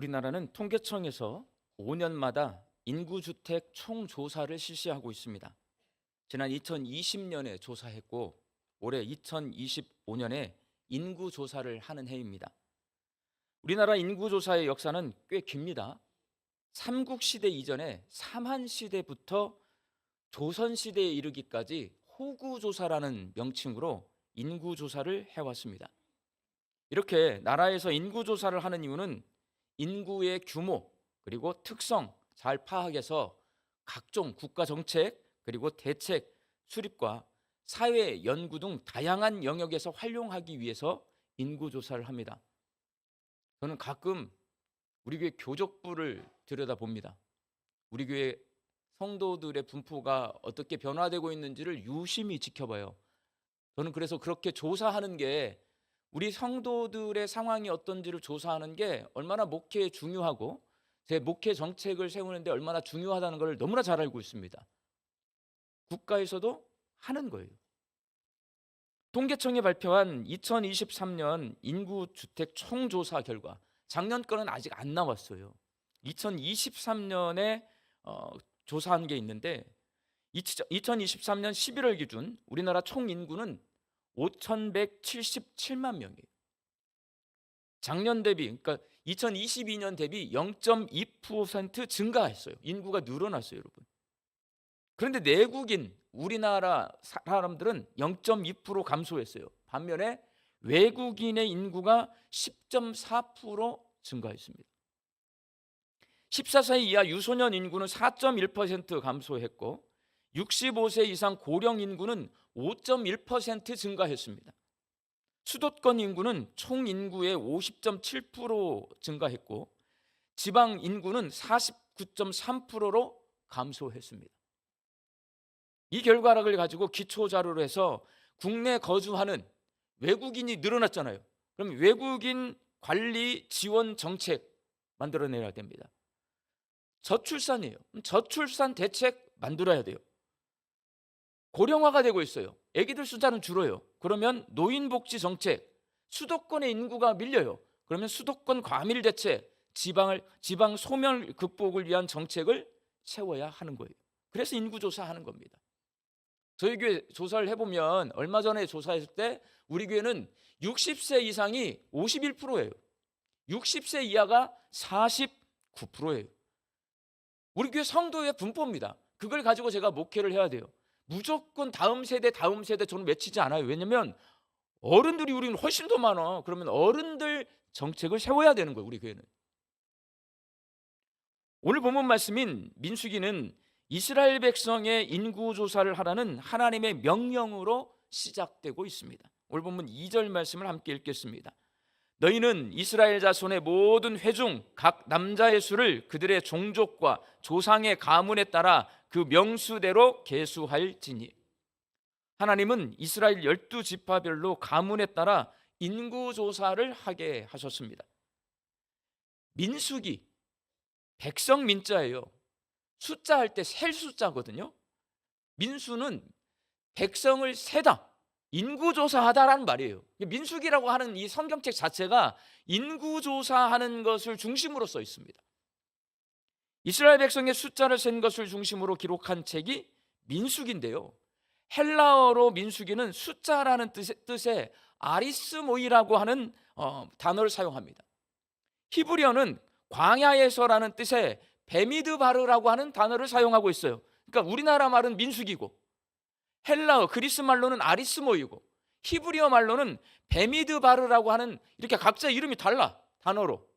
우리나라는 통계청에서 5년마다 인구주택 총조사를 실시하고 있습니다. 지난 2020년에 조사했고 올해 2025년에 인구조사를 하는 해입니다. 우리나라 인구조사의 역사는 꽤 깁니다. 삼국시대 이전에 삼한시대부터 조선시대에 이르기까지 호구조사라는 명칭으로 인구조사를 해왔습니다. 이렇게 나라에서 인구조사를 하는 이유는 인구의 규모 그리고 특성 잘 파악해서 각종 국가정책 그리고 대책 수립과 사회 연구 등 다양한 영역에서 활용하기 위해서 인구조사를 합니다. 저는 가끔 우리 교회 교적부를 들여다봅니다. 우리 교회 성도들의 분포가 어떻게 변화되고 있는지를 유심히 지켜봐요. 저는 그래서 그렇게 조사하는 게 우리 성도들의 상황이 어떤지를 조사하는 게 얼마나 목회에 중요하고 제 목회 정책을 세우는데 얼마나 중요하다는 걸 너무나 잘 알고 있습니다. 국가에서도 하는 거예요. 통계청이 발표한 2023년 인구주택 총조사 결과, 작년 거는 아직 안 나왔어요. 2023년에 조사한 게 있는데 2023년 11월 기준 우리나라 총 인구는 5,177만 명이에요. 작년 대비, 그러니까 2022년 대비 0.2% 증가했어요. 인구가 늘어났어요, 여러분. 그런데 내국인 우리나라 사람들은 0.2% 감소했어요. 반면에 외국인의 인구가 10.4% 증가했습니다. 14세 이하 유소년 인구는 4.1% 감소했고 65세 이상 고령 인구는 5.1% 증가했습니다. 수도권 인구는 총 인구의 50.7% 증가했고 지방 인구는 49.3%로 감소했습니다. 이 결과를 가지고 기초 자료로 해서 국내 거주하는 외국인이 늘어났잖아요. 그럼 외국인 관리 지원 정책 만들어내야 됩니다. 저출산이에요. 저출산 대책 만들어야 돼요. 고령화가 되고 있어요. 아기들 숫자는 줄어요. 그러면 노인복지 정책, 수도권의 인구가 밀려요. 그러면 수도권 과밀 대책, 지방 소멸 극복을 위한 정책을 세워야 하는 거예요. 그래서 인구조사하는 겁니다. 저희 교회 조사를 해보면 얼마 전에 조사했을 때 우리 교회는 60세 이상이 51%예요. 60세 이하가 49%예요. 우리 교회 성도의 분포입니다. 그걸 가지고 제가 목회를 해야 돼요. 무조건 다음 세대 저는 외치지 않아요. 왜냐면 어른들이 우리는 훨씬 더 많아. 그러면 어른들 정책을 세워야 되는 거예요, 우리 교회는. 오늘 본문 말씀인 민수기는 이스라엘 백성의 인구조사를 하라는 하나님의 명령으로 시작되고 있습니다. 오늘 본문 2절 말씀을 함께 읽겠습니다. 너희는 이스라엘 자손의 모든 회중 각 남자의 수를 그들의 종족과 조상의 가문에 따라 그 명수대로 계수할지니. 하나님은 이스라엘 12지파별로 가문에 따라 인구조사를 하게 하셨습니다. 민수기, 백성 민자예요. 숫자 할 때 셀 숫자거든요. 민수는 백성을 세다, 인구조사하다라는 말이에요. 민수기라고 하는 이 성경책 자체가 인구조사하는 것을 중심으로 써 있습니다. 이스라엘 백성의 숫자를 센 것을 중심으로 기록한 책이 민수기인데요. 헬라어로 민수기는 숫자라는 뜻의 아리스모이라고 하는 단어를 사용합니다. 히브리어는 광야에서라는 뜻의 베미드바르라고 하는 단어를 사용하고 있어요. 그러니까 우리나라 말은 민수기고 헬라어 그리스 말로는 아리스모이고 히브리어 말로는 베미드바르라고 하는, 이렇게 각자 이름이 달라. 단어로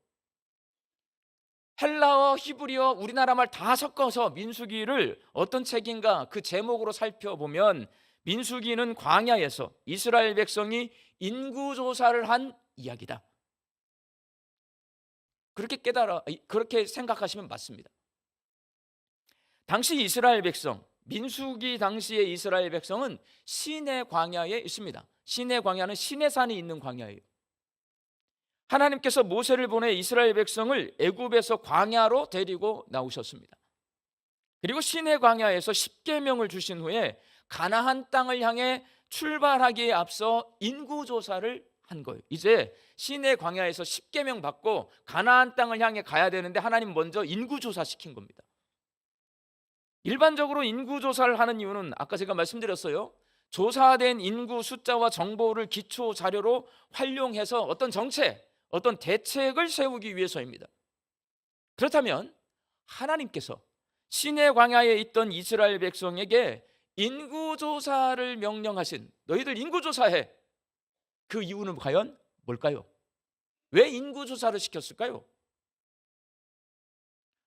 헬라어, 히브리어, 우리나라 말 다 섞어서 민수기를 어떤 책인가 그 제목으로 살펴보면 민수기는 광야에서 이스라엘 백성이 인구조사를 한 이야기다. 그렇게 생각하시면 맞습니다. 당시 이스라엘 백성, 민수기 당시의 이스라엘 백성은 시내 광야에 있습니다. 시내 광야는 시내산이 있는 광야예요. 하나님께서 모세를 보내 이스라엘 백성을 애굽에서 광야로 데리고 나오셨습니다. 그리고 시내 광야에서 10계명을 주신 후에 가나안 땅을 향해 출발하기에 앞서 인구조사를 한 거예요. 이제 시내 광야에서 십계명 받고 가나안 땅을 향해 가야 되는데 하나님 먼저 인구조사 시킨 겁니다. 일반적으로 인구조사를 하는 이유는 아까 제가 말씀드렸어요. 조사된 인구 숫자와 정보를 기초 자료로 활용해서 어떤 정책, 어떤 대책을 세우기 위해서입니다. 그렇다면 하나님께서 시내 광야에 있던 이스라엘 백성에게 인구조사를 명령하신, 너희들 인구조사해. 그 이유는 과연 뭘까요? 왜 인구조사를 시켰을까요?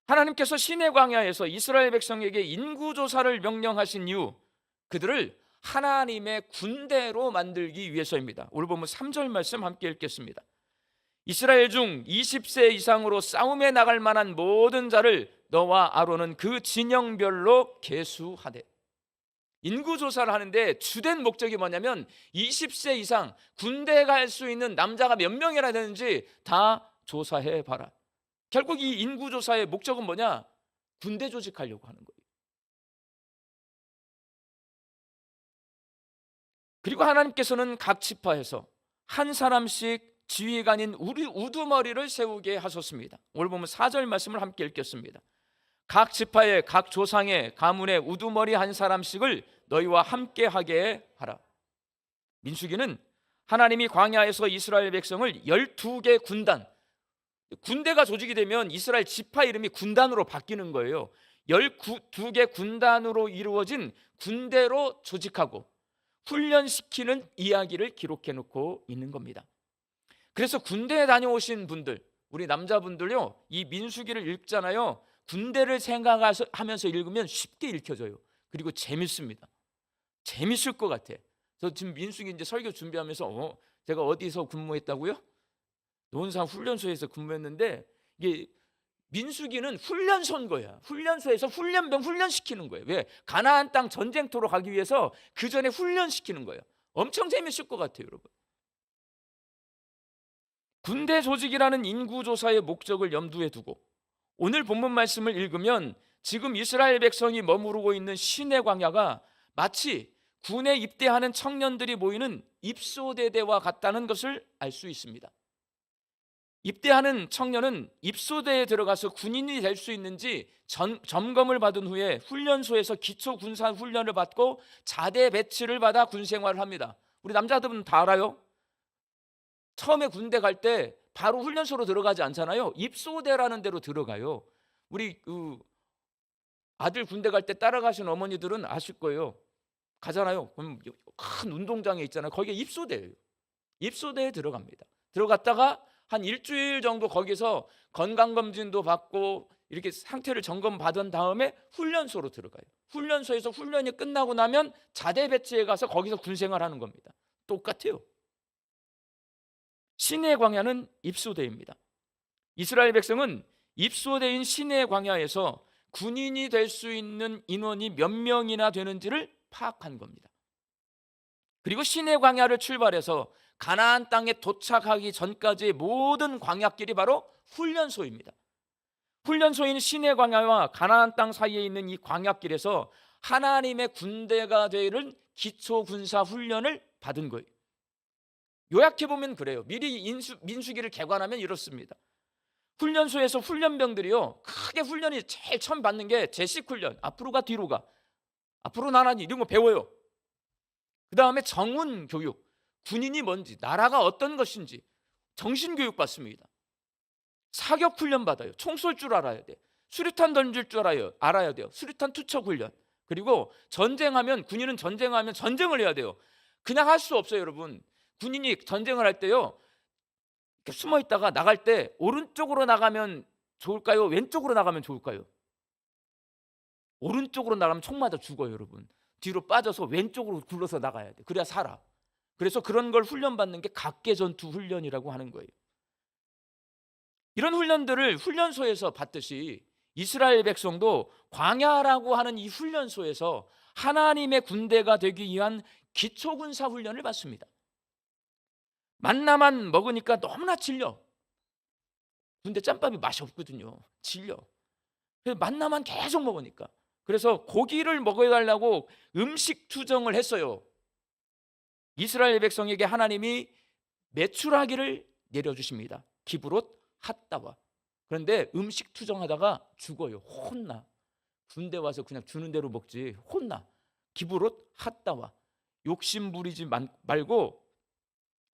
하나님께서 시내 광야에서 이스라엘 백성에게 인구조사를 명령하신 이유, 그들을 하나님의 군대로 만들기 위해서입니다. 오늘 보면 3절 말씀 함께 읽겠습니다. 이스라엘 중 20세 이상으로 싸움에 나갈 만한 모든 자를 너와 아론은 그 진영별로 계수하되. 인구조사를 하는데 주된 목적이 뭐냐면 20세 이상 군대에 갈 수 있는 남자가 몇 명이나 되는지 다 조사해 봐라. 결국 이 인구조사의 목적은 뭐냐? 군대 조직하려고 하는 거예요. 그리고 하나님께서는 각 지파에서 한 사람씩 지휘관인 우두머리를 세우게 하셨습니다. 오늘 보면 4절 말씀을 함께 읽겠습니다. 각 지파의 각 조상의 가문의 우두머리 한 사람씩을 너희와 함께 하게 하라. 민수기는 하나님이 광야에서 이스라엘 백성을 12개 군대가 조직이 되면 이스라엘 지파 이름이 군단으로 바뀌는 거예요. 12개 군단으로 이루어진 군대로 조직하고 훈련시키는 이야기를 기록해 놓고 있는 겁니다. 그래서 군대에 다녀오신 분들, 우리 남자분들요, 이 민수기를 읽잖아요. 군대를 생각하면서 읽으면 쉽게 읽혀져요. 그리고 재밌습니다. 재밌을 것 같아. 저 지금 민수기 이제 설교 준비하면서 제가 어디서 근무했다고요? 논산 훈련소에서 근무했는데, 이게 민수기는 훈련소인 거야. 훈련소에서 훈련병 훈련시키는 거예요. 왜? 가나안 땅 전쟁터로 가기 위해서 그 전에 훈련시키는 거예요. 엄청 재밌을 것 같아요, 여러분. 군대 조직이라는 인구조사의 목적을 염두에 두고 오늘 본문 말씀을 읽으면 지금 이스라엘 백성이 머무르고 있는 시내 광야가 마치 군에 입대하는 청년들이 모이는 입소대대와 같다는 것을 알 수 있습니다. 입대하는 청년은 입소대에 들어가서 군인이 될 수 있는지 점검을 받은 후에 훈련소에서 기초 군사 훈련을 받고 자대 배치를 받아 군 생활을 합니다. 우리 남자들은 다 알아요. 처음에 군대 갈 때 바로 훈련소로 들어가지 않잖아요. 입소대라는 데로 들어가요. 우리 아들 군대 갈 때 따라가신 어머니들은 아실 거예요. 가잖아요. 그럼 큰 운동장에 있잖아요. 거기가 입소대예요. 입소대에 들어갑니다. 들어갔다가 한 일주일 정도 거기서 건강검진도 받고 이렇게 상태를 점검받은 다음에 훈련소로 들어가요. 훈련소에서 훈련이 끝나고 나면 자대 배치에 가서 거기서 군생활하는 겁니다. 똑같아요. 시내 광야는 입소대입니다. 이스라엘 백성은 입소대인 시내 광야에서 군인이 될 수 있는 인원이 몇 명이나 되는지를 파악한 겁니다. 그리고 시내 광야를 출발해서 가나안 땅에 도착하기 전까지의 모든 광야길이 바로 훈련소입니다. 훈련소인 시내 광야와 가나안 땅 사이에 있는 이 광야길에서 하나님의 군대가 되는 기초 군사 훈련을 받은 거예요. 요약해 보면 그래요. 미리 민수기를 개관하면 이렇습니다. 훈련소에서 훈련병들이요, 크게 훈련이 제일 처음 받는 게 제식 훈련. 앞으로 가 뒤로 가, 앞으로 나란히 이런 거 배워요. 그 다음에 정훈 교육, 군인이 뭔지, 나라가 어떤 것인지 정신교육 받습니다. 사격 훈련 받아요. 총 쏠 줄 알아야 돼. 수류탄 던질 줄 알아야 돼요. 수류탄 투척 훈련. 그리고 전쟁하면, 군인은 전쟁하면 전쟁을 해야 돼요. 그냥 할 수 없어요, 여러분. 군인이 전쟁을 할 때요, 이렇게 숨어 있다가 나갈 때 오른쪽으로 나가면 좋을까요? 왼쪽으로 나가면 좋을까요? 오른쪽으로 나가면 총 맞아 죽어요, 여러분. 뒤로 빠져서 왼쪽으로 굴러서 나가야 돼. 그래야 살아. 그래서 그런 걸 훈련받는 게 각계전투 훈련이라고 하는 거예요. 이런 훈련들을 훈련소에서 받듯이 이스라엘 백성도 광야라고 하는 이 훈련소에서 하나님의 군대가 되기 위한 기초군사 훈련을 받습니다. 만나만 먹으니까 너무나 질려. 군대 짬밥이 맛이 없거든요. 질려. 그래서 만나만 계속 먹으니까. 그래서 고기를 먹어달라고 음식 투정을 했어요. 이스라엘 백성에게 하나님이 메추라기를 내려주십니다. 기브롯 핫다와. 그런데 음식 투정하다가 죽어요. 혼나. 군대 와서 그냥 주는 대로 먹지. 혼나. 기브롯 핫다와. 욕심 부리지 말고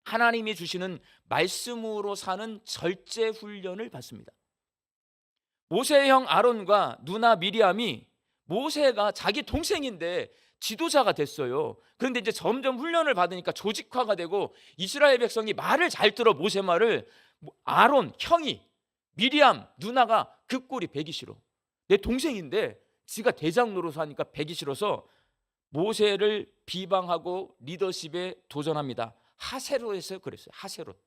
하나님이 주시는 말씀으로 사는 절제 훈련을 받습니다. 모세의 형 아론과 누나 미리암이 모세가 자기 동생인데 지도자가 됐어요. 그런데 이제 점점 훈련을 받으니까 조직화가 되고 이스라엘 백성이 말을 잘 들어. 모세 말을. 아론 형이, 미리암 누나가 그 꼴이 배기 싫어. 내 동생인데 지가 대장 노릇 하니까 배기 싫어서 모세를 비방하고 리더십에 도전합니다. 하세롯에서 그랬어요. 하세롯.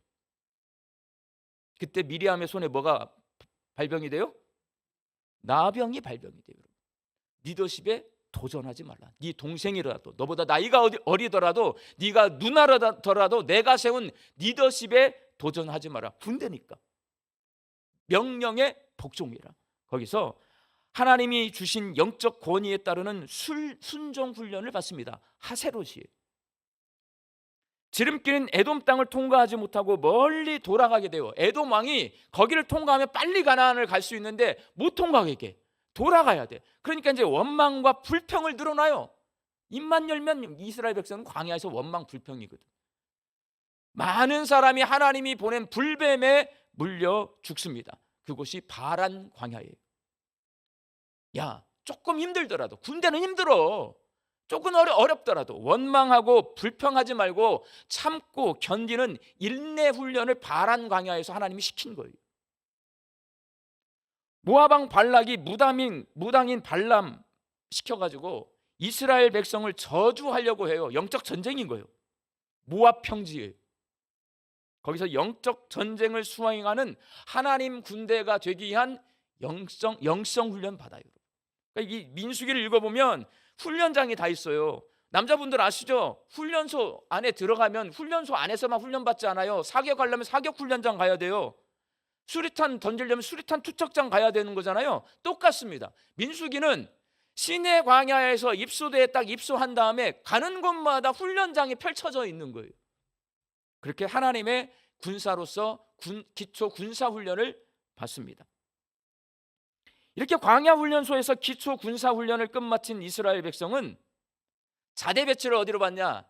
그때 미리암의 손에 뭐가 발병이 돼요? 나병이 발병이 돼요. 리더십에 도전하지 말라. 네 동생이라도, 너보다 나이가 어리더라도, 네가 누나라더라도 내가 세운 리더십에 도전하지 마라. 군대니까. 명령에 복종이라. 거기서 하나님이 주신 영적 권위에 따르는 순종 훈련을 받습니다. 하세롯이. 지름길인 에돔 땅을 통과하지 못하고 멀리 돌아가게 돼요. 에돔 왕이 거기를 통과하면 빨리 가나안을 갈 수 있는데 못 통과하게 돌아가야 돼. 그러니까 이제 원망과 불평을 늘어나요. 입만 열면 이스라엘 백성은 광야에서 원망 불평이거든. 많은 사람이 하나님이 보낸 불뱀에 물려 죽습니다. 그곳이 바란 광야예요. 야, 조금 힘들더라도, 군대는 힘들어. 조금 어렵더라도 원망하고 불평하지 말고 참고 견디는 인내 훈련을 바란 광야에서 하나님이 시킨 거예요. 모압 발락이 무당인 발람 시켜가지고 이스라엘 백성을 저주하려고 해요. 영적 전쟁인 거예요. 모압 평지에. 거기서 영적 전쟁을 수행하는 하나님 군대가 되기 위한 영성 훈련 받아요. 그러니까 이 민수기를 읽어보면 훈련장이 다 있어요. 남자분들 아시죠? 훈련소 안에 들어가면 훈련소 안에서만 훈련받지 않아요. 사격하려면 사격 훈련장 가야 돼요. 수리탄 던지려면 수리탄 투척장 가야 되는 거잖아요. 똑같습니다. 민수기는 시내 광야에서 입소대에 딱 입소한 다음에 가는 곳마다 훈련장이 펼쳐져 있는 거예요. 그렇게 하나님의 군사로서 기초 군사 훈련을 받습니다. 이렇게 광야 훈련소에서 기초 군사 훈련을 끝마친 이스라엘 백성은 자대 배치를 어디로 받냐?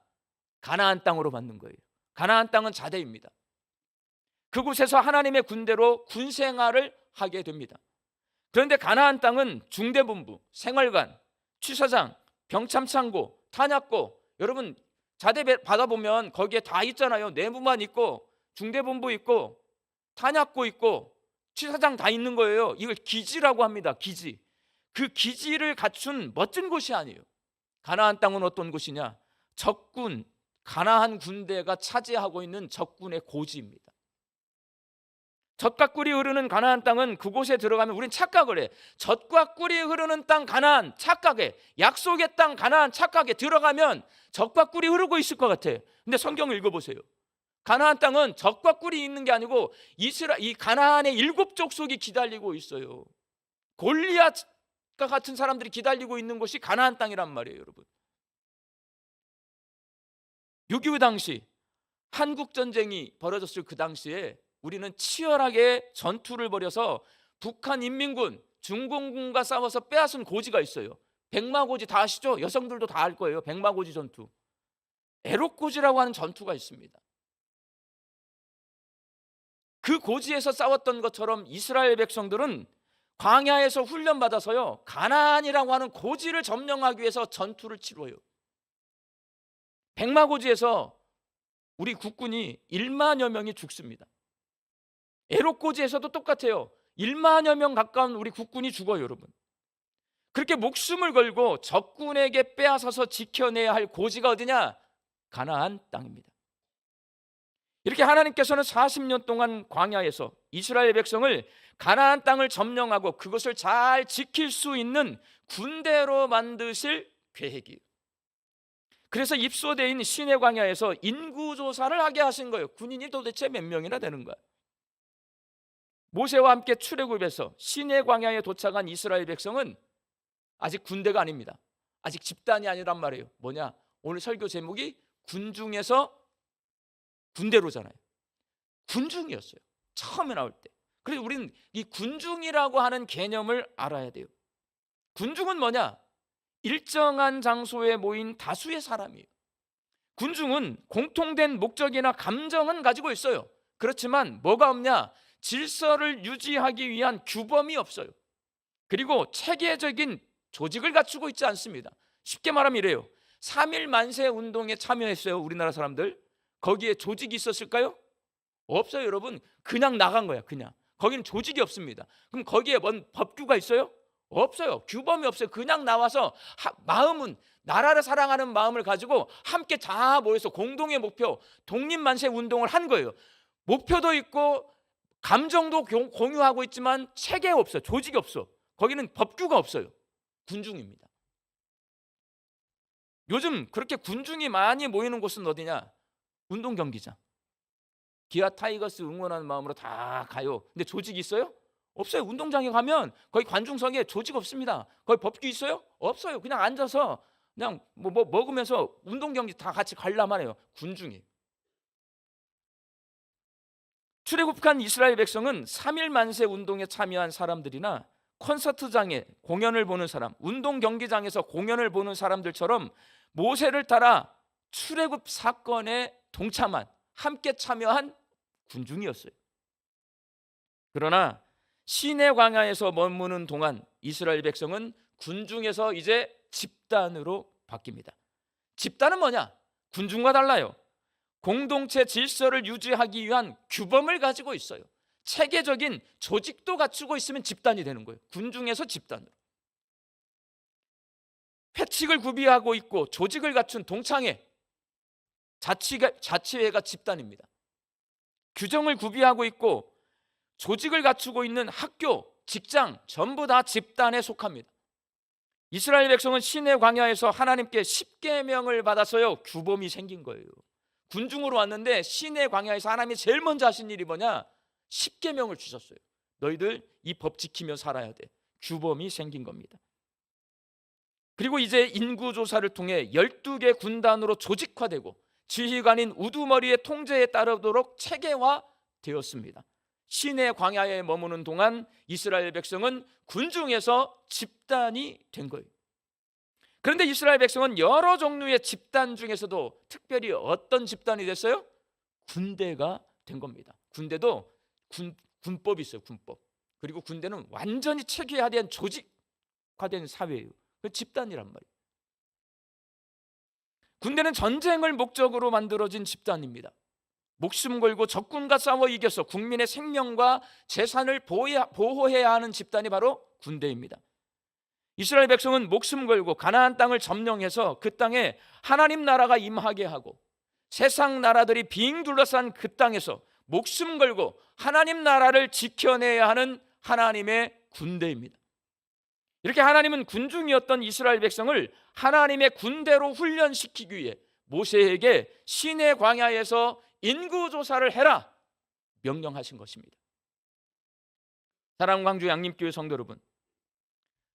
가나안 땅으로 받는 거예요. 가나안 땅은 자대입니다. 그곳에서 하나님의 군대로 군 생활을 하게 됩니다. 그런데 가나안 땅은 중대본부, 생활관, 취사장, 병참창고, 탄약고, 여러분 자대 받아보면 거기에 다 있잖아요. 내부만 있고 중대본부 있고 탄약고 있고 취사장 다 있는 거예요. 이걸 기지라고 합니다. 기지. 그 기지를 갖춘 멋진 곳이 아니에요. 가나안 땅은 어떤 곳이냐? 적군, 가나안 군대가 차지하고 있는 적군의 고지입니다. 젖과 꿀이 흐르는 가나안 땅은 그곳에 들어가면 우린 착각을 해. 젖과 꿀이 흐르는 땅 가나안 착각해. 약속의 땅 가나안 착각해. 들어가면 젖과 꿀이 흐르고 있을 것 같아. 근데 성경을 읽어보세요. 가나안 땅은 젖과 꿀이 있는 게 아니고 이 가나안의 7 족속이 기다리고 있어요. 골리앗과 같은 사람들이 기다리고 있는 곳이 가나안 땅이란 말이에요, 여러분. 6.25 당시 한국 전쟁이 벌어졌을 그 당시에 우리는 치열하게 전투를 벌여서 북한 인민군, 중공군과 싸워서 빼앗은 고지가 있어요. 백마고지 다 아시죠? 여성들도 다 알 거예요. 백마고지 전투. 에롯고지라고 하는 전투가 있습니다. 그 고지에서 싸웠던 것처럼 이스라엘 백성들은 광야에서 훈련받아서요, 가나안이라고 하는 고지를 점령하기 위해서 전투를 치러요. 백마고지에서 우리 국군이 1만여 명이 죽습니다. 에롯고지에서도 똑같아요. 1만여 명 가까운 우리 국군이 죽어요, 여러분. 그렇게 목숨을 걸고 적군에게 빼앗아서 지켜내야 할 고지가 어디냐? 가나안 땅입니다. 이렇게 하나님께서는 40년 동안 광야에서 이스라엘 백성을 가나안 땅을 점령하고 그것을 잘 지킬 수 있는 군대로 만드실 계획이에요. 그래서 입소대인 시내 광야에서 인구조사를 하게 하신 거예요. 군인이 도대체 몇 명이나 되는 거야? 모세와 함께 출애굽에서 시내 광야에 도착한 이스라엘 백성은 아직 군대가 아닙니다. 아직 집단이 아니란 말이에요. 뭐냐? 오늘 설교 제목이 군중에서 군대로잖아요. 군중이었어요. 처음에 나올 때. 그래서 우리는 이 군중이라고 하는 개념을 알아야 돼요. 군중은 뭐냐? 일정한 장소에 모인 다수의 사람이에요. 군중은 공통된 목적이나 감정은 가지고 있어요. 그렇지만 뭐가 없냐? 질서를 유지하기 위한 규범이 없어요. 그리고 체계적인 조직을 갖추고 있지 않습니다. 쉽게 말하면 이래요. 3.1 만세 운동에 참여했어요, 우리나라 사람들. 거기에 조직이 있었을까요? 없어요, 여러분. 그냥 나간 거야, 그냥. 거기는 조직이 없습니다. 그럼 거기에 뭔 법규가 있어요? 없어요. 규범이 없어요. 그냥 나와서 마음은, 나라를 사랑하는 마음을 가지고 함께 다 모여서 공동의 목표, 독립만세 운동을 한 거예요. 목표도 있고 감정도 공유하고 있지만 체계 없어, 조직이 없어. 거기는 법규가 없어요. 군중입니다. 요즘 그렇게 군중이 많이 모이는 곳은 어디냐? 운동 경기장. 기아 타이거스 응원하는 마음으로 다 가요. 근데 조직이 있어요? 없어요. 운동장에 가면 거기 관중석에 조직 없습니다. 거기 법규 있어요? 없어요. 그냥 앉아서 그냥 뭐 먹으면서 운동 경기 다 같이 관람만 해요. 군중이. 출애굽한 이스라엘 백성은 3.1 만세 운동에 참여한 사람들이나 콘서트장에 공연을 보는 사람, 운동 경기장에서 공연을 보는 사람들처럼 모세를 따라 출애굽 사건에 동참한, 함께 참여한 군중이었어요. 그러나 시내 광야에서 머무는 동안 이스라엘 백성은 군중에서 이제 집단으로 바뀝니다. 집단은 뭐냐? 군중과 달라요. 공동체 질서를 유지하기 위한 규범을 가지고 있어요. 체계적인 조직도 갖추고 있으면 집단이 되는 거예요. 군중에서 집단으로. 회칙을 구비하고 있고 조직을 갖춘 동창회, 자치회가 집단입니다. 규정을 구비하고 있고 조직을 갖추고 있는 학교, 직장 전부 다 집단에 속합니다. 이스라엘 백성은 시내 광야에서 하나님께 십계명을 받아서요, 규범이 생긴 거예요. 군중으로 왔는데 시내 광야에서 하나님이 제일 먼저 하신 일이 뭐냐? 십계명을 주셨어요. 너희들 이 법 지키며 살아야 돼. 규범이 생긴 겁니다. 그리고 이제 인구조사를 통해 12개 군단으로 조직화되고 지휘관인 우두머리의 통제에 따르도록 체계화되었습니다. 시내 광야에 머무는 동안 이스라엘 백성은 군중에서 집단이 된 거예요. 그런데 이스라엘 백성은 여러 종류의 집단 중에서도 특별히 어떤 집단이 됐어요? 군대가 된 겁니다. 군대도 군법이 있어요. 군법. 그리고 군대는 완전히 체계화된 조직화된 사회예요. 그 집단이란 말이에요. 군대는 전쟁을 목적으로 만들어진 집단입니다. 목숨 걸고 적군과 싸워 이겨서 국민의 생명과 재산을 보호해야 하는 집단이 바로 군대입니다. 이스라엘 백성은 목숨 걸고 가나안 땅을 점령해서 그 땅에 하나님 나라가 임하게 하고 세상 나라들이 빙 둘러싼 그 땅에서 목숨 걸고 하나님 나라를 지켜내야 하는 하나님의 군대입니다. 이렇게 하나님은 군중이었던 이스라엘 백성을 하나님의 군대로 훈련시키기 위해 모세에게 시내 광야에서 인구조사를 해라 명령하신 것입니다. 사랑하는 광주 양림교회 성도 여러분,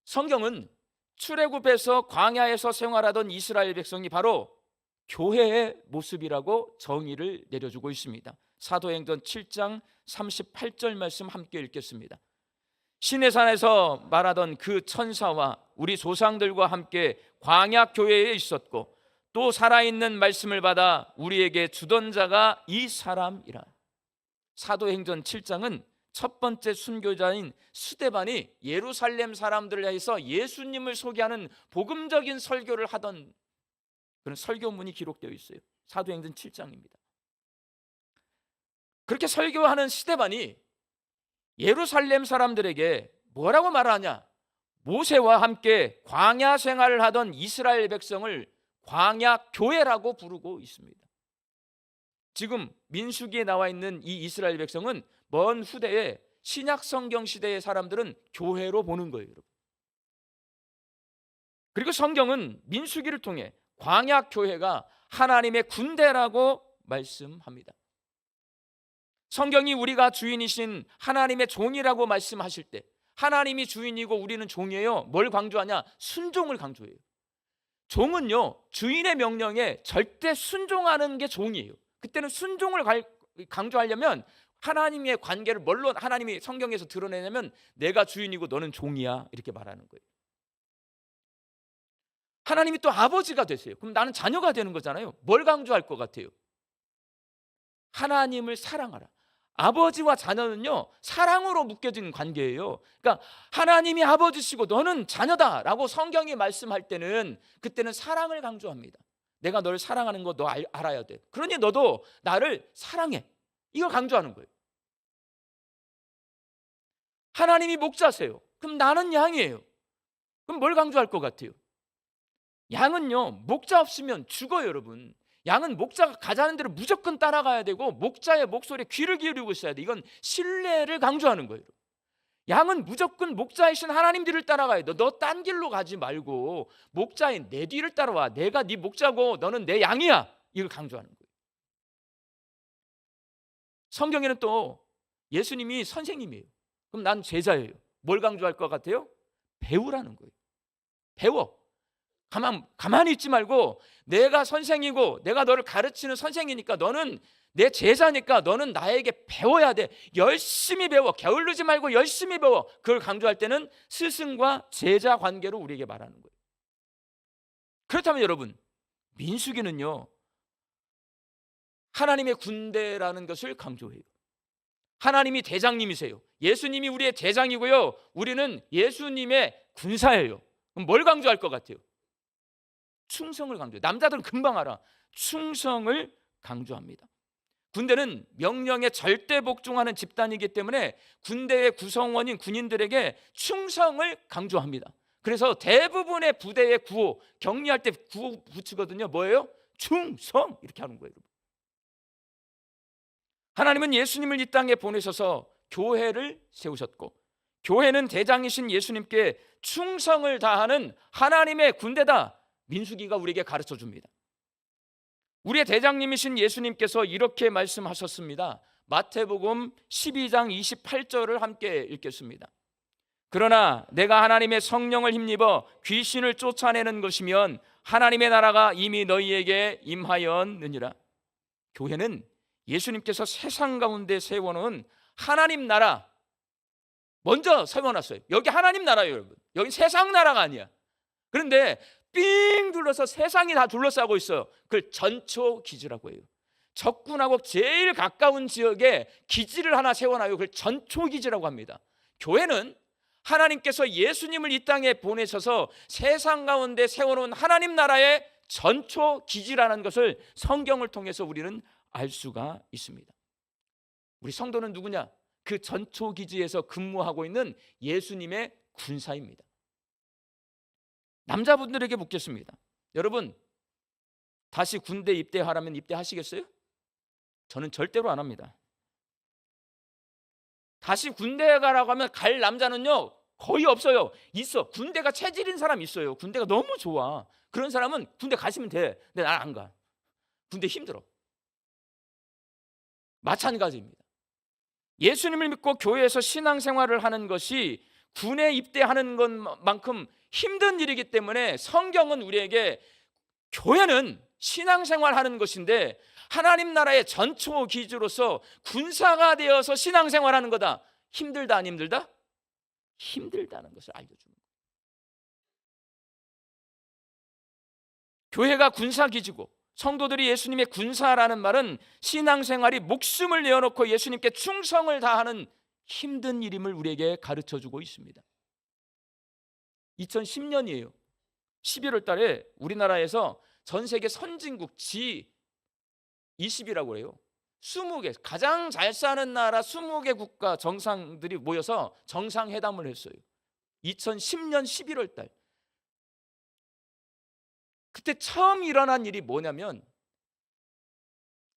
성경은 출애굽에서 광야에서 생활하던 이스라엘 백성이 바로 교회의 모습이라고 정의를 내려주고 있습니다. 사도행전 7장 38절 말씀 함께 읽겠습니다. 시내산에서 말하던 그 천사와 우리 조상들과 함께 광야 교회에 있었고 또 살아있는 말씀을 받아 우리에게 주던 자가 이 사람이라. 사도행전 7장은 첫 번째 순교자인 스데반이 예루살렘 사람들을 위해서 예수님을 소개하는 복음적인 설교를 하던 그런 설교문이 기록되어 있어요. 사도행전 7장입니다. 그렇게 설교하는 스데반이 예루살렘 사람들에게 뭐라고 말하냐? 모세와 함께 광야 생활을 하던 이스라엘 백성을 광야 교회라고 부르고 있습니다. 지금 민수기에 나와 있는 이 이스라엘 백성은 먼 후대에 신약 성경 시대의 사람들은 교회로 보는 거예요, 여러분. 그리고 성경은 민수기를 통해 광야 교회가 하나님의 군대라고 말씀합니다. 성경이 우리가 주인이신 하나님의 종이라고 말씀하실 때 하나님이 주인이고 우리는 종이에요. 뭘 강조하냐? 순종을 강조해요. 종은요, 주인의 명령에 절대 순종하는 게 종이에요. 그때는 순종을 강조하려면 하나님의 관계를 뭘로 하나님이 성경에서 드러내냐면 내가 주인이고 너는 종이야, 이렇게 말하는 거예요. 하나님이 또 아버지가 되세요. 그럼 나는 자녀가 되는 거잖아요. 뭘 강조할 것 같아요? 하나님을 사랑하라. 아버지와 자녀는요, 사랑으로 묶여진 관계예요. 그러니까 하나님이 아버지시고 너는 자녀다라고 성경이 말씀할 때는 그때는 사랑을 강조합니다. 내가 널 사랑하는 거 너 알아야 돼. 그러니 너도 나를 사랑해. 이걸 강조하는 거예요. 하나님이 목자세요. 그럼 나는 양이에요. 그럼 뭘 강조할 것 같아요? 양은요, 목자 없으면 죽어요, 여러분. 양은 목자가 가자는 대로 무조건 따라가야 되고 목자의 목소리에 귀를 기울이고 있어야 돼. 이건 신뢰를 강조하는 거예요. 양은 무조건 목자이신 하나님 뒤를 따라가야 돼. 너 딴 길로 가지 말고 목자인 내 뒤를 따라와. 내가 네 목자고 너는 내 양이야. 이걸 강조하는 거예요. 성경에는 또 예수님이 선생님이에요. 그럼 난 제자예요. 뭘 강조할 것 같아요? 배우라는 거예요. 배워. 가만히 있지 말고 내가 선생이고 내가 너를 가르치는 선생이니까 너는 내 제자니까 너는 나에게 배워야 돼. 열심히 배워. 게을르지 말고 열심히 배워. 그걸 강조할 때는 스승과 제자 관계로 우리에게 말하는 거예요. 그렇다면 여러분, 민수기는요, 하나님의 군대라는 것을 강조해요. 하나님이 대장님이세요. 예수님이 우리의 대장이고요, 우리는 예수님의 군사예요. 그럼 뭘 강조할 것 같아요? 충성을 강조해요. 남자들은 금방 알아. 충성을 강조합니다. 군대는 명령에 절대 복종하는 집단이기 때문에 군대의 구성원인 군인들에게 충성을 강조합니다. 그래서 대부분의 부대의 구호, 격리할 때 구호 붙이거든요. 뭐예요? 충성! 이렇게 하는 거예요. 하나님은 예수님을 이 땅에 보내셔서 교회를 세우셨고, 교회는 대장이신 예수님께 충성을 다하는 하나님의 군대다. 민수기가 우리에게 가르쳐 줍니다. 우리의 대장님이신 예수님께서 이렇게 말씀하셨습니다. 마태복음 12장 28절을 함께 읽겠습니다. 그러나 내가 하나님의 성령을 힘입어 귀신을 쫓아내는 것이면 하나님의 나라가 이미 너희에게 임하였느니라. 교회는 예수님께서 세상 가운데 세워놓은 하나님 나라 먼저 세워놨어요. 여기 하나님 나라예요, 여러분. 여기 세상 나라가 아니야. 그런데 삥 둘러서 세상이 다 둘러싸고 있어요. 그걸 전초 기지라고 해요. 적군하고 제일 가까운 지역에 기지를 하나 세워놔요. 그걸 전초 기지라고 합니다. 교회는 하나님께서 예수님을 이 땅에 보내셔서 세상 가운데 세워놓은 하나님 나라의 전초 기지라는 것을 성경을 통해서 우리는 알 수가 있습니다. 우리 성도는 누구냐? 그 전초 기지에서 근무하고 있는 예수님의 군사입니다. 남자분들에게 묻겠습니다. 여러분, 다시 군대 입대하라면 입대하시겠어요? 저는 절대로 안 합니다. 다시 군대에 가라고 하면 갈 남자는요, 거의 없어요. 있어. 군대가 체질인 사람 있어요. 군대가 너무 좋아. 그런 사람은 군대 가시면 돼. 근데 난 안 가. 군대 힘들어. 마찬가지입니다. 예수님을 믿고 교회에서 신앙생활을 하는 것이 군에 입대하는 것만큼 힘든 일이기 때문에 성경은 우리에게 교회는 신앙생활하는 것인데 하나님 나라의 전초 기지로서 군사가 되어서 신앙생활하는 거다. 힘들다 안 힘들다? 힘들다는 것을 알려주는 거예요. 교회가 군사기지고 성도들이 예수님의 군사라는 말은 신앙생활이 목숨을 내어놓고 예수님께 충성을 다하는 힘든 일임을 우리에게 가르쳐주고 있습니다. 2010년이에요. 11월 달에 우리나라에서 전 세계 선진국 G20이라고 해요. 20개, 가장 잘 사는 나라 20개 국가 정상들이 모여서 정상회담을 했어요. 2010년 11월 달. 그때 처음 일어난 일이 뭐냐면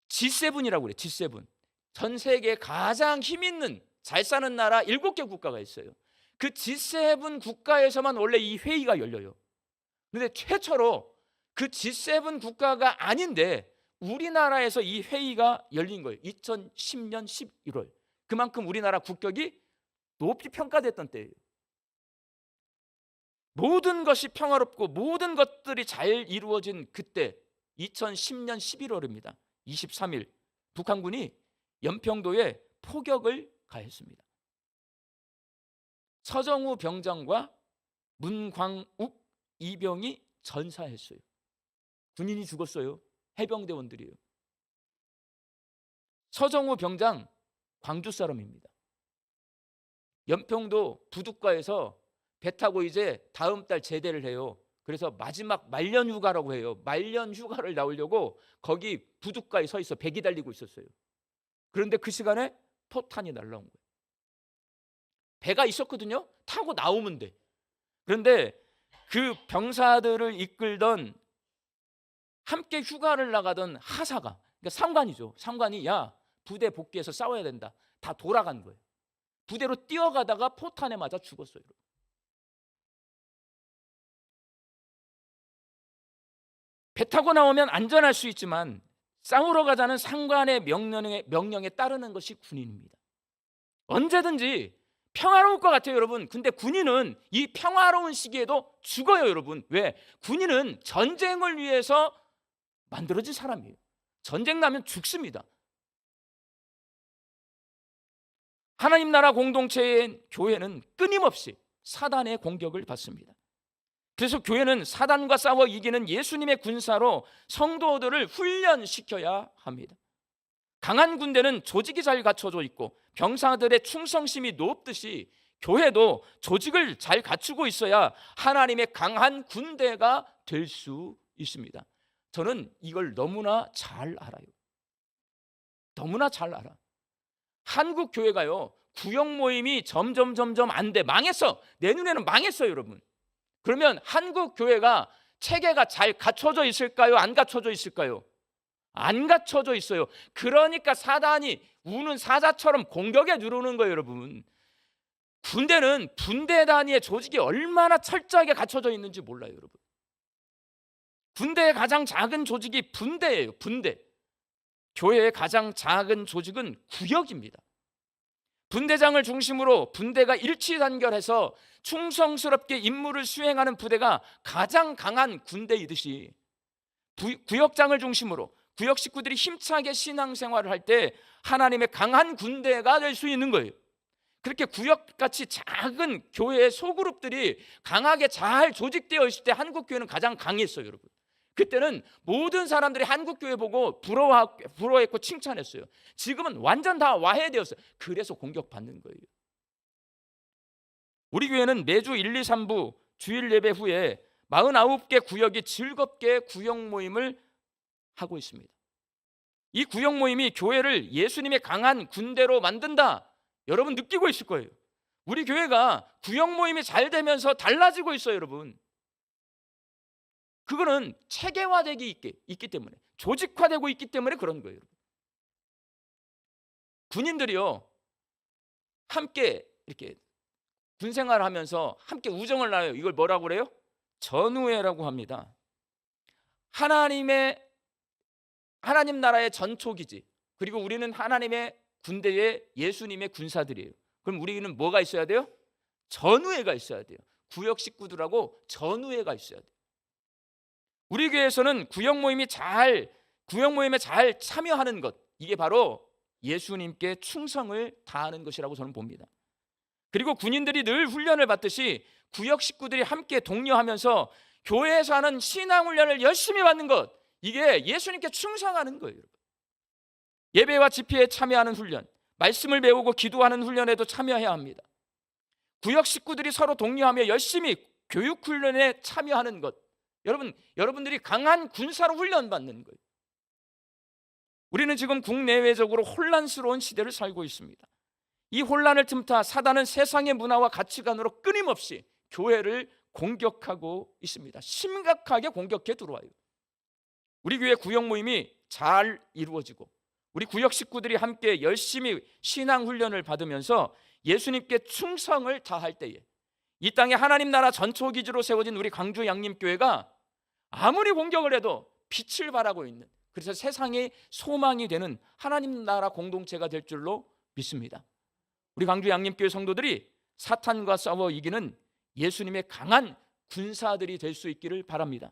G7이라고 그래요. G7. 전 세계에 가장 힘 있는 잘 사는 나라 7개 국가가 있어요. 그 G7 국가에서만 원래 이 회의가 열려요. 그런데 최초로 그 G7 국가가 아닌데 우리나라에서 이 회의가 열린 거예요. 2010년 11월. 그만큼 우리나라 국격이 높이 평가됐던 때예요. 모든 것이 평화롭고 모든 것들이 잘 이루어진 그때 2010년 11월입니다. 23일 북한군이 연평도에 포격을 가했습니다. 서정우 병장과 문광욱 이병이 전사했어요. 군인이 죽었어요. 해병대원들이에요. 서정우 병장 광주 사람입니다. 연평도 부둣가에서 배 타고 이제 다음 달 제대를 해요. 그래서 마지막 말년 휴가라고 해요. 말년 휴가를 나오려고 거기 부둣가에 서 있어 배 기다리고 있었어요. 그런데 그 시간에 포탄이 날라온 거예요. 배가 있었거든요. 타고 나오면 돼. 그런데 그 병사들을 이끌던 함께 휴가를 나가던 하사가, 그러니까 상관이죠. 상관이 야 부대 복귀해서 싸워야 된다. 다 돌아간 거예요. 부대로 뛰어가다가 포탄에 맞아 죽었어요. 배 타고 나오면 안전할 수 있지만 싸우러 가자는 상관의 명령에 따르는 것이 군인입니다. 언제든지 평화로울 것 같아요, 여러분. 근데 군인은 이 평화로운 시기에도 죽어요, 여러분. 왜? 군인은 전쟁을 위해서 만들어진 사람이에요. 전쟁 나면 죽습니다. 하나님 나라 공동체인 교회는 끊임없이 사단의 공격을 받습니다. 그래서 교회는 사단과 싸워 이기는 예수님의 군사로 성도들을 훈련시켜야 합니다. 강한 군대는 조직이 잘 갖춰져 있고 병사들의 충성심이 높듯이 교회도 조직을 잘 갖추고 있어야 하나님의 강한 군대가 될 수 있습니다. 저는 이걸 너무나 잘 알아요. 너무나 잘 알아. 한국 교회가요, 구역 모임이 점점 안 돼. 망했어. 내 눈에는 망했어요, 여러분. 그러면 한국 교회가 체계가 잘 갖춰져 있을까요? 안 갖춰져 있을까요? 안 갖춰져 있어요. 그러니까 사단이 우는 사자처럼 공격에 들어오는 거예요, 여러분. 군대는 분대 단위의 조직이 얼마나 철저하게 갖춰져 있는지 몰라요, 여러분. 군대의 가장 작은 조직이 분대예요, 분대. 교회의 가장 작은 조직은 구역입니다. 분대장을 중심으로 분대가 일치단결해서 충성스럽게 임무를 수행하는 부대가 가장 강한 군대이듯이 구역장을 중심으로 구역 식구들이 힘차게 신앙생활을 할 때 하나님의 강한 군대가 될 수 있는 거예요. 그렇게 구역같이 작은 교회의 소그룹들이 강하게 잘 조직되어 있을 때 한국 교회는 가장 강했어요, 여러분. 그때는 모든 사람들이 한국 교회 보고 부러워했고 칭찬했어요. 지금은 완전 다 와해되었어요. 그래서 공격받는 거예요. 우리 교회는 매주 1, 2, 3부 주일 예배 후에 49개 구역이 즐겁게 구역 모임을 하고 있습니다. 이 구역 모임이 교회를 예수님의 강한 군대로 만든다. 여러분 느끼고 있을 거예요. 우리 교회가 구역 모임이 잘 되면서 달라지고 있어요, 여러분. 그거는 체계화되기 있기 때문에, 조직화되고 있기 때문에 그런 거예요. 군인들이요, 함께 이렇게 군생활을 하면서 함께 우정을 나눠요. 이걸 뭐라고 그래요? 전우회라고 합니다. 하나님 나라의 전초기지, 그리고 우리는 하나님의 군대의 예수님의 군사들이에요. 그럼 우리는 뭐가 있어야 돼요? 전우회가 있어야 돼요. 구역 식구들하고 전우회가 있어야 돼요. 우리 교회에서는 구역 모임에 잘 참여하는 것, 이게 바로 예수님께 충성을 다하는 것이라고 저는 봅니다. 그리고 군인들이 늘 훈련을 받듯이 구역 식구들이 함께 독려하면서 교회에서 하는 신앙 훈련을 열심히 받는 것, 이게 예수님께 충성하는 거예요. 예배와 집회에 참여하는 훈련, 말씀을 배우고 기도하는 훈련에도 참여해야 합니다. 구역 식구들이 서로 독려하며 열심히 교육 훈련에 참여하는 것, 여러분들이 강한 군사로 훈련받는 거예요. 우리는 지금 국내외적으로 혼란스러운 시대를 살고 있습니다. 이 혼란을 틈타 사단은 세상의 문화와 가치관으로 끊임없이 교회를 공격하고 있습니다. 심각하게 공격해 들어와요. 우리 교회 구역 모임이 잘 이루어지고 우리 구역 식구들이 함께 열심히 신앙 훈련을 받으면서 예수님께 충성을 다할 때에 이 땅에 하나님 나라 전초 기지로 세워진 우리 광주 양림교회가 아무리 공격을 해도 빛을 발하고 있는, 그래서 세상의 소망이 되는 하나님 나라 공동체가 될 줄로 믿습니다. 우리 광주 양림교회 성도들이 사탄과 싸워 이기는 예수님의 강한 군사들이 될 수 있기를 바랍니다.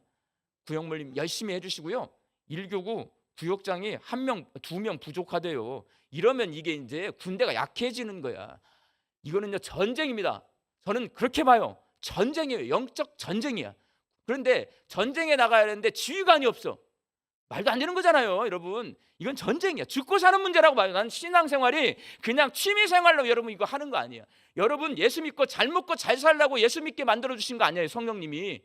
구역 모임 열심히 해주시고요, 1교구 구역장이 1명, 2명 부족하대요. 이러면 이게 이제 군대가 약해지는 거야. 이거는요 전쟁입니다. 저는 그렇게 봐요. 전쟁이에요. 영적 전쟁이야. 그런데 전쟁에 나가야 하는데 지휘관이 없어. 말도 안 되는 거잖아요, 여러분. 이건 전쟁이야. 죽고 사는 문제라고 봐요. 난 신앙생활이 그냥 취미생활로 여러분 이거 하는 거 아니에요. 여러분 예수 믿고 잘 먹고 잘 살라고 예수 믿게 만들어 주신 거 아니에요, 성령님이.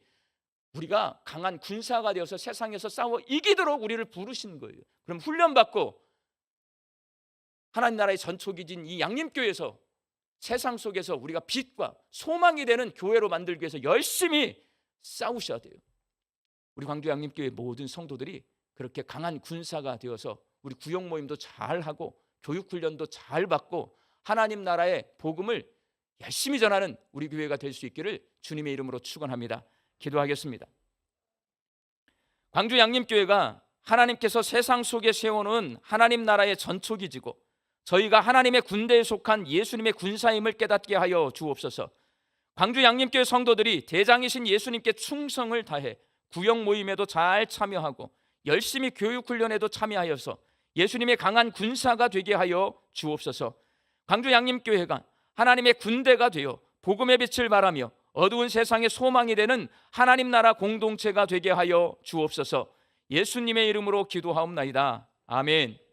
우리가 강한 군사가 되어서 세상에서 싸워 이기도록 우리를 부르신 거예요. 그럼 훈련받고 하나님 나라의 전초기진 이 양림교회에서 세상 속에서 우리가 빛과 소망이 되는 교회로 만들기 위해서 열심히 싸우셔야 돼요. 우리 광주 양림교회 모든 성도들이 그렇게 강한 군사가 되어서 우리 구역 모임도 잘하고 교육훈련도 잘 받고 하나님 나라의 복음을 열심히 전하는 우리 교회가 될 수 있기를 주님의 이름으로 축원합니다. 기도하겠습니다. 광주 양림교회가 하나님께서 세상 속에 세워놓은 하나님 나라의 전초기지고 저희가 하나님의 군대에 속한 예수님의 군사임을 깨닫게 하여 주옵소서. 광주 양림교회 성도들이 대장이신 예수님께 충성을 다해 구역 모임에도 잘 참여하고 열심히 교육훈련에도 참여하여서 예수님의 강한 군사가 되게 하여 주옵소서. 광주 양림교회가 하나님의 군대가 되어 복음의 빛을 발하며 어두운 세상의 소망이 되는 하나님 나라 공동체가 되게 하여 주옵소서. 예수님의 이름으로 기도하옵나이다. 아멘.